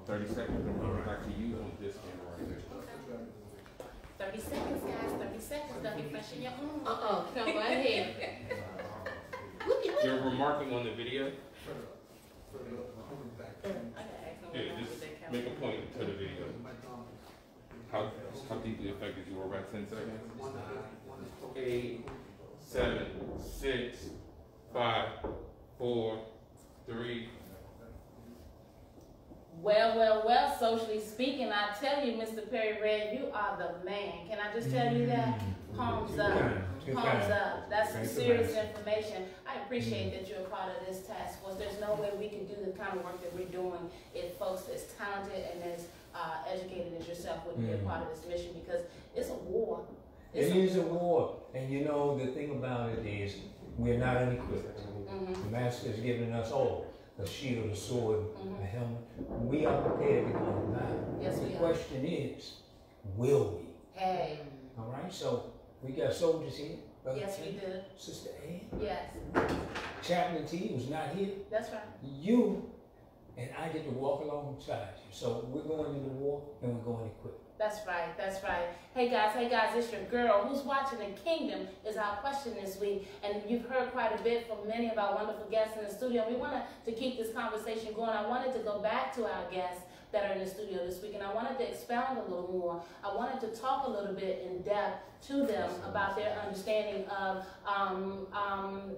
30 seconds. I'm going back to you on this camera right there. 30 seconds, guys, 30 seconds. Don't be fresh in your own. Come right ahead. You're remarking on the video? Yeah, just make a point to the video. How deeply affected you were by 10 seconds? 8, 7, 6, 5, 4, 3. Well, socially speaking, I tell you, Mr. Perry Red, you are the man. Can I just tell you that? Palms up. Palms up. That's some serious information. I appreciate that you're a part of this task force. There's no way we can do the kind of work that we're doing if folks as talented and as educated as yourself wouldn't be a part of this mission, because it's a war. It is a war. And you know, the thing about it is, we're not unequipped. The Master has given us all a shield, a sword, a helmet. We are prepared to go to battle. Yes, we the are. question is, will we? Hey. All right, so we got soldiers here. Brother Yes, Tim, we do. Sister Ann. Yes. Chaplain T was not here. That's right. You and I get to walk alongside you. So we're going into war and we're going equipped. That's right, that's right. Hey guys, it's your girl. Who's watching the kingdom is our question this week. And you've heard quite a bit from many of our wonderful guests in the studio. We wanted to keep this conversation going. I wanted to go back to our guests that are in the studio this week, and I wanted to expound a little more. I wanted to talk a little bit in depth to them about their understanding of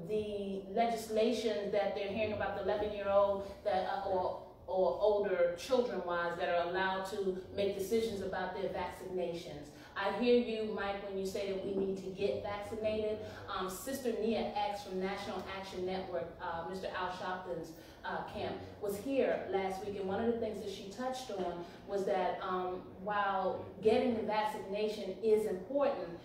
the legislation that they're hearing about, the 11-year-old that or older children-wise that are allowed to make decisions about their vaccinations. I hear you, Mike, when you say that we need to get vaccinated. Sister Nia X from National Action Network, Mr. Al Sharpton's camp, was here last week, and one of the things that she touched on was that while getting the vaccination is important,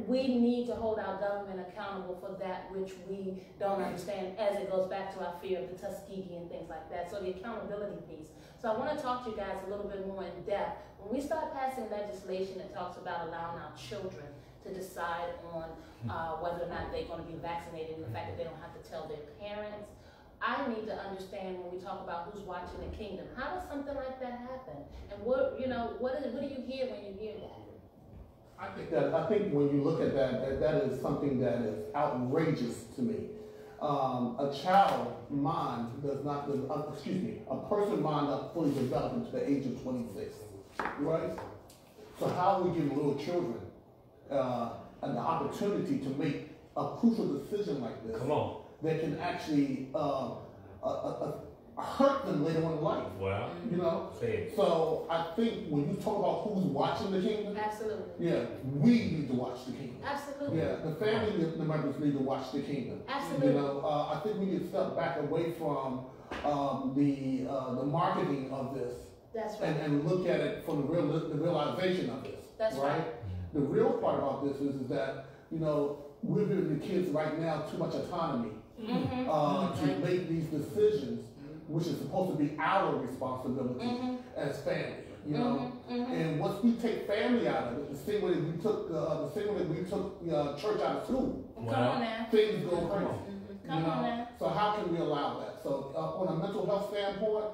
we need to hold our government accountable for that which we don't understand, as it goes back to our fear of the Tuskegee and things like that. So the accountability piece. So I want to talk to you guys a little bit more in depth. When we start passing legislation that talks about allowing our children to decide on whether or not they're going to be vaccinated, and the fact that they don't have to tell their parents, I need to understand when we talk about who's watching the kingdom. How does something like that happen? And what do you hear when you hear that? I think when you look at that is something that is outrageous to me. A child mind does not, a person mind not fully developed until the age of 26, right? So how are we giving little children an opportunity to make a crucial decision like this? Come on. That can actually hurt them later on in life. Well, You know? say it. So I think when you talk about who's watching the kingdom, Absolutely. yeah, we need to watch the kingdom. Absolutely. Yeah, the family members need to watch the kingdom. Absolutely. You know, I think we need to step back away from the marketing of this That's right. and look at it from the realization of this. That's right. The real part about this is that, you know, we're giving the kids right now too much autonomy to make these decisions, which is supposed to be our responsibility as family. You know, and once we take family out of it, the same way that we took church out of school, Come on now. things go crazy. Come on now. So how can we allow that? So on a mental health standpoint,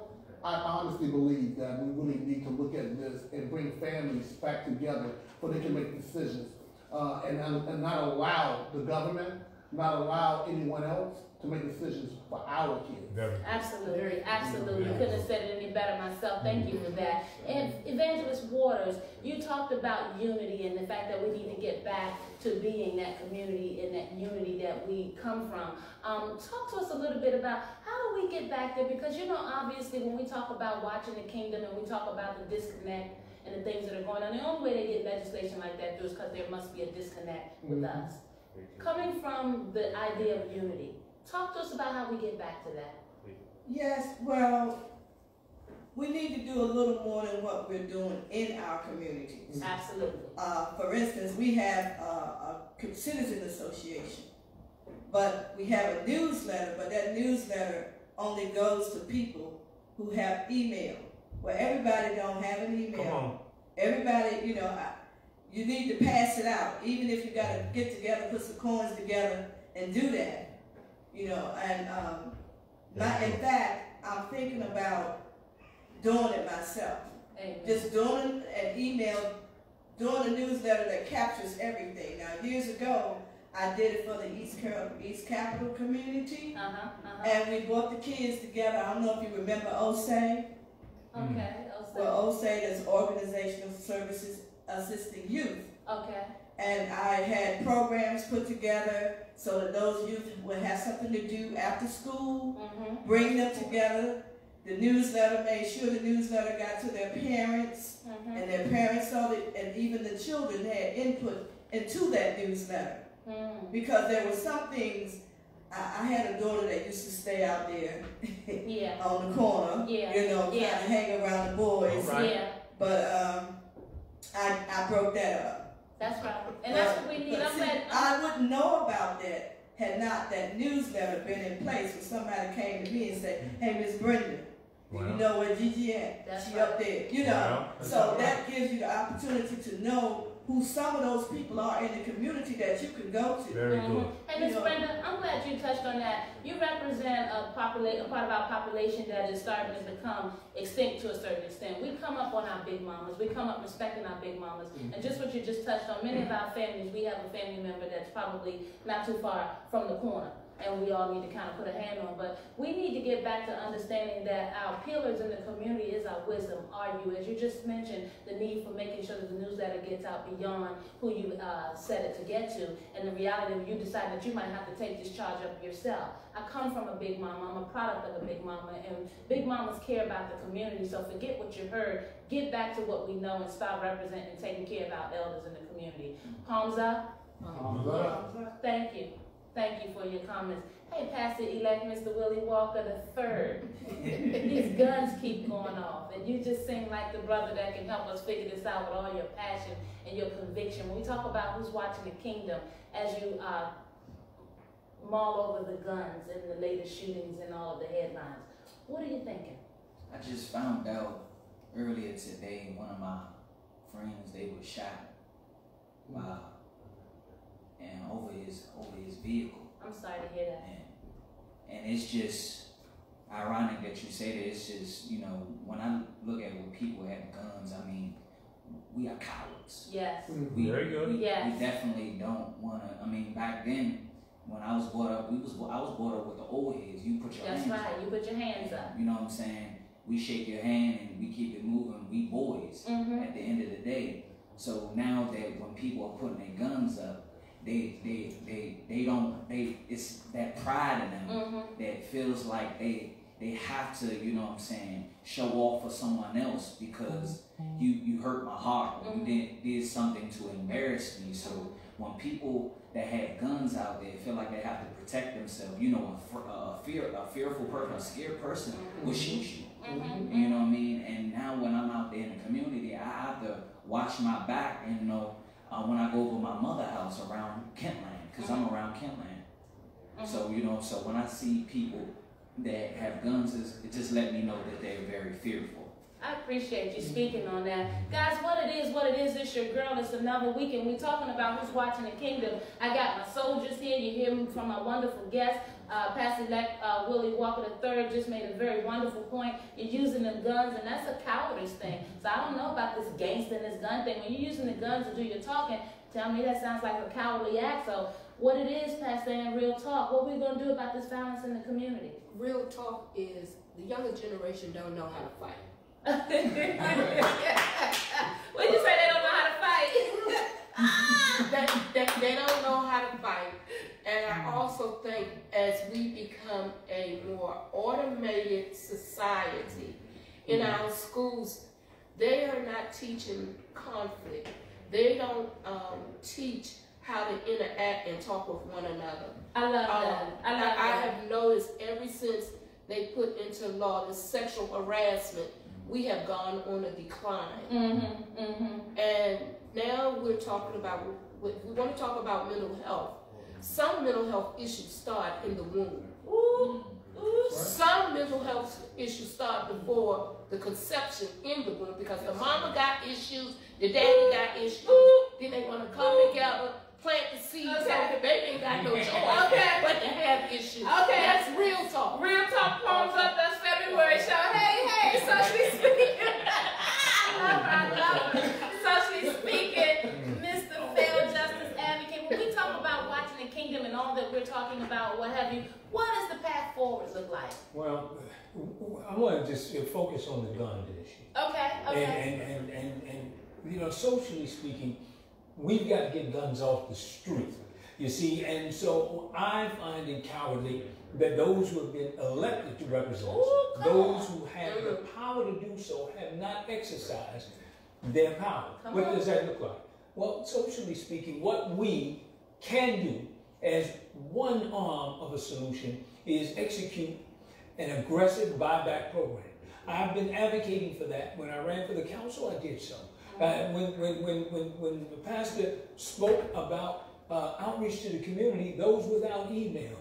I honestly believe that we really need to look at this and bring families back together so they can make decisions and not allow the government, not allow anyone else to make decisions for our kids. Absolutely, absolutely. Couldn't have said it any better myself. Thank you for that. And Evangelist Waters, you talked about unity and the fact that we need to get back to being that community and that unity that we come from. Talk to us a little bit about how do we get back there? Because, you know, obviously when we talk about watching the kingdom and we talk about the disconnect and the things that are going on, the only way they get legislation like that through is because there must be a disconnect with us. Coming from the idea of unity, talk to us about how we get back to that. Yes, well, we need to do a little more than what we're doing in our communities. Absolutely. For instance, we have a citizen association, but we have a newsletter, but that newsletter only goes to people who have email. Well, everybody don't have an email. Come on. Everybody, you know, you need to pass it out. Even if you got to get together, put some coins together and do that, you know, and in fact, I'm thinking about doing it myself. Amen. Just doing an email, doing a newsletter that captures everything. Now, years ago, I did it for the East Capitol community, and we brought the kids together. I don't know if you remember OSAE. Okay. Well, OSAE is Organizational Services Assisting Youth. Okay. And I had programs put together so that those youth would have something to do after school, bring them together. The newsletter made sure the newsletter got to their parents, and their parents saw it, and even the children had input into that newsletter. Because there were some things, I had a daughter that used to stay out there on the corner, you know, kind of hang around the boys. But I broke that up. That's right. And that's what we need. I wouldn't know about that had not that newsletter been in place when somebody came to me and said, hey, Miss Brenda, do you know where Gigi at? She up there. You know, so that gives you the opportunity to know who some of those people are in the community that you can go to. Very good. And Ms. Brenda, I'm glad you touched on that. You represent a part of our population that is starting to become extinct to a certain extent. We come up on our big mamas. We come up respecting our big mamas. And just what you just touched on, many of our families, we have a family member that's probably not too far from the corner. And we all need to kind of put a hand on. But we need to get back to understanding that our pillars in the community is our wisdom, are you? As you just mentioned, the need for making sure that the newsletter gets out beyond who you set it to get to. And the reality of you decide that you might have to take this charge up yourself. I come from a big mama. I'm a product of a big mama. And big mamas care about the community. So forget what you heard. Get back to what we know and start representing and taking care of our elders in the community. Palms up. Palms up. Thank you. Thank you for your comments. Hey, Pastor-elect Mr. Willie Walker III. These guns keep going off, and you just seem like the brother that can help us figure this out with all your passion and your conviction. When we talk about who's watching the kingdom, as you maul over the guns and the latest shootings and all of the headlines, what are you thinking? I just found out earlier today, one of my friends, they were shot by and over his vehicle. I'm sorry to hear that. And it's just ironic that you say that. It's just, you know, when I look at when people have guns, I mean, we are cowards. Yes. Very good. We definitely don't want to. I mean, back then, when I was brought up, I was brought up with the old heads. You put your hands up. That's right. You put your hands up. You know what I'm saying? We shake your hand and we keep it moving. We boys at the end of the day. So now that when people are putting their guns up, it's that pride in them that feels like they they have to, you know what I'm saying, show off for someone else because you hurt my heart, or you did something to embarrass me. So when people that have guns out there feel like they have to protect themselves, you know, a fearful person, a scared person will shoot you. You know what I mean? And now when I'm out there in the community, I have to watch my back, and you know, when I go over my mother's house around Kentland, because I'm around Kentland. So, you know, so when I see people that have guns, it just let me know that they're very fearful. I appreciate you speaking on that. Guys, what it is, it's your girl. It's another week, and we're talking about who's watching the kingdom. I got my soldiers here. You hear me from my wonderful guest. Pastor-elect Willie Walker III just made a very wonderful point. You're using them guns, and that's a cowardice thing. So I don't know about this gangster and this gun thing. When you're using the guns to do your talking, tell me that sounds like a cowardly act. So what it is, Pastor, and real talk, what are we going to do about this violence in the community? Real talk is the younger generation don't know how to fight. What did you say? They don't know how to fight? They don't know how to fight. And I also think as we become a more automated society in our schools, they are not teaching conflict. They don't teach how to interact and talk with one another. I love that. I have noticed ever since they put into law the sexual harassment, we have gone on a decline. And now we're talking about, we want to talk about mental health. Some mental health issues start in the womb. Some mental health issues start before the conception in the womb, because the mama got issues, the daddy got issues, then they want to come together, plant the seeds, so the baby ain't got no choice but to have issues. That's real talk. Real talk comes up. That's February show. Hey, socially speaking. I love it. Socially speaking, Mr. Fair Justice Advocate, when we talk about watching the kingdom and all that we're talking about, what have you, what does the path forward look like? Well, I want to just focus on the gun issue. Okay. And you know, socially speaking, we've got to get guns off the street, you see, and so I find it cowardly that those who have been elected to represent us, those who have the power to do so, have not exercised their power. What does that look like? Well, socially speaking, what we can do as one arm of a solution is execute an aggressive buyback program. I've been advocating for that. When I ran for the council, I did so. When the pastor spoke about outreach to the community, those without email,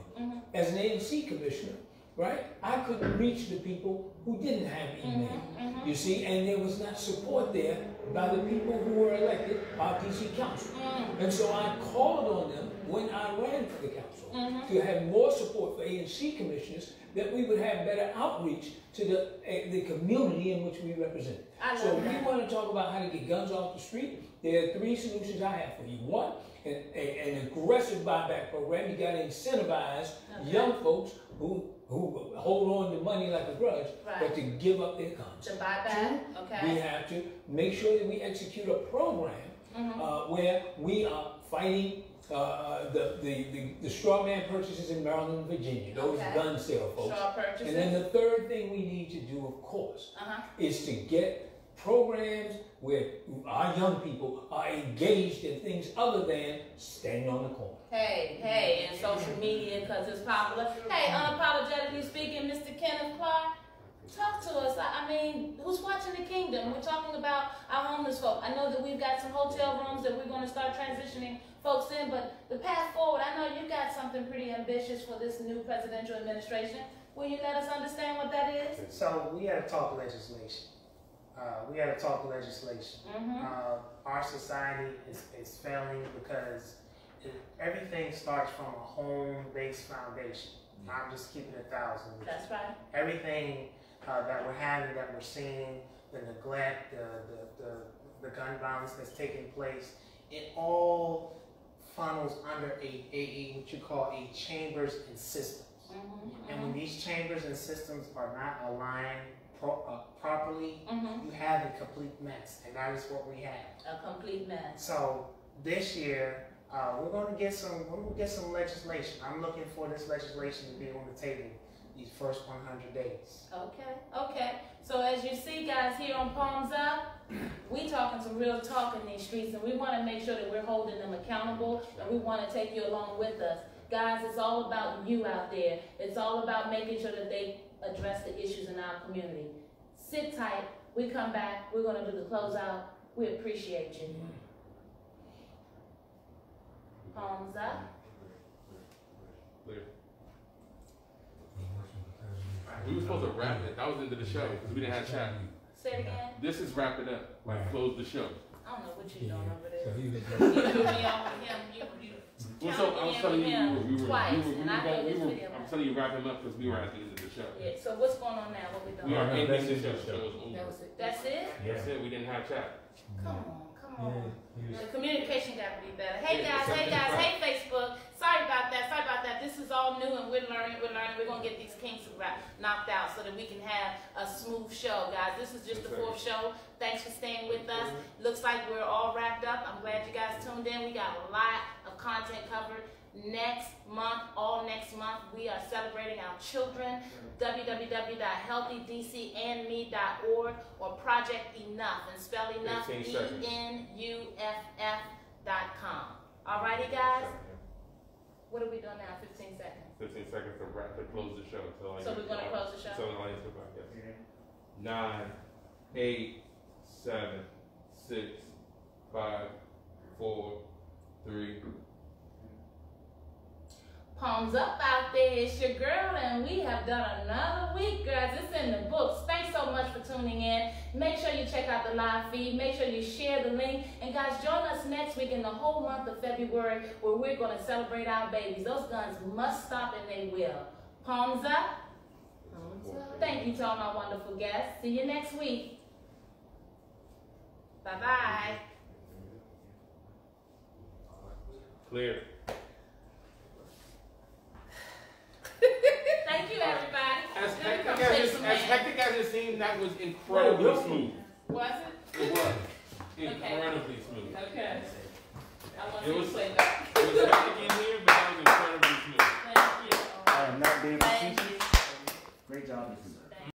as an ANC commissioner, right? I couldn't reach the people who didn't have email, you see, and there was not support there by the people who were elected by PC Council. And so I called on them when I ran for the council to have more support for ANC commissioners, that we would have better outreach to the community in which we represent. So if we want to talk about how to get guns off the street, there are 3 solutions I have for you. One, an aggressive buyback program. You got to incentivize young folks who hold on to money like a grudge, but to give up their guns. To buy back, we have to make sure that we execute a program where we are fighting the straw man purchases in Maryland and Virginia, those gun sale folks. And then the third thing we need to do, of course, is to get programs where our young people are engaged in things other than standing on the corner. Hey, and social media, because it's popular. Hey, unapologetically speaking, Mr. Kenneth Clark, talk to us. I mean, who's watching the kingdom? We're talking about our homeless folk. I know that we've got some hotel rooms that we're going to start transitioning folks in, but the path forward, I know you got something pretty ambitious for this new presidential administration. Will you let us understand what that is? So we had to talk legislation. Our society is failing because everything starts from a home-based foundation. I'm just keeping it 1,000. That's right. Everything that we're having, that we're seeing, the neglect, the gun violence that's taking place, it all funnels under a what you call a chambers and systems. And when these chambers and systems are not aligned properly, you have a complete mess, and that is what we have. A complete mess. So this year, we're going to get some legislation. I'm looking for this legislation to be on the table, these first 100 days. Okay, okay. So as you see, guys, here on Palms Up, we talking some real talk in these streets, and we want to make sure that we're holding them accountable, and we want to take you along with us. Guys, it's all about you out there. It's all about making sure that they address the issues in our community. Sit tight. We come back. We're going to do the closeout. We appreciate you. Palms Up. Clear. We were supposed to wrap it. That was the end of the show because we didn't have chat. Say it again. This is wrap it up. Like close the show. I don't know what you're doing over there. So he was You threw me on with him. Well, so I was telling you, I'm telling you wrap him up because we were at the end of the show. Yeah, so what's going on now? What we doing? We are No, ending that's the it. show. Show is over. That was it. That's it? That's it. We didn't have chat. Come on, come Yeah, on. he was, The communication got to be better. Hey Yeah, guys, hey Facebook. Sorry about that. This is all new and we're learning. We're going to get these kinks knocked out so that we can have a smooth show, guys. This is just the 4th show. Thanks for staying with us. Looks like we're all wrapped up. I'm glad you guys tuned in. We got a lot of content covered. Next month, we are celebrating our children. www.healthydcandme.org or Project Enough, and spell enough ENUFF.com. Alrighty, guys. What are we doing now? 15 seconds. 15 seconds to wrap to close the show. So we're gonna close the show. So the audience go back. Yes. 9, 8, 7, 6, 5, 4, 3. Palms up out there. It's your girl, and we have done another week, guys. It's in the books. Thanks so much for tuning in. Make sure you check out the live feed. Make sure you share the link. And guys, join us next week in the whole month of February, where we're going to celebrate our babies. Those guns must stop, and they will. Palms up. Thank you to all my wonderful guests. See you next week. Bye-bye. Clear. Thank you, everybody. As hectic as it seemed, that was incredibly smooth. Was it? It was. Incredibly smooth. Okay. I want It to was play back. hectic in here, but that was incredibly smooth. Thank you. I am not David Thank Cecil. you. Great job, Mrs.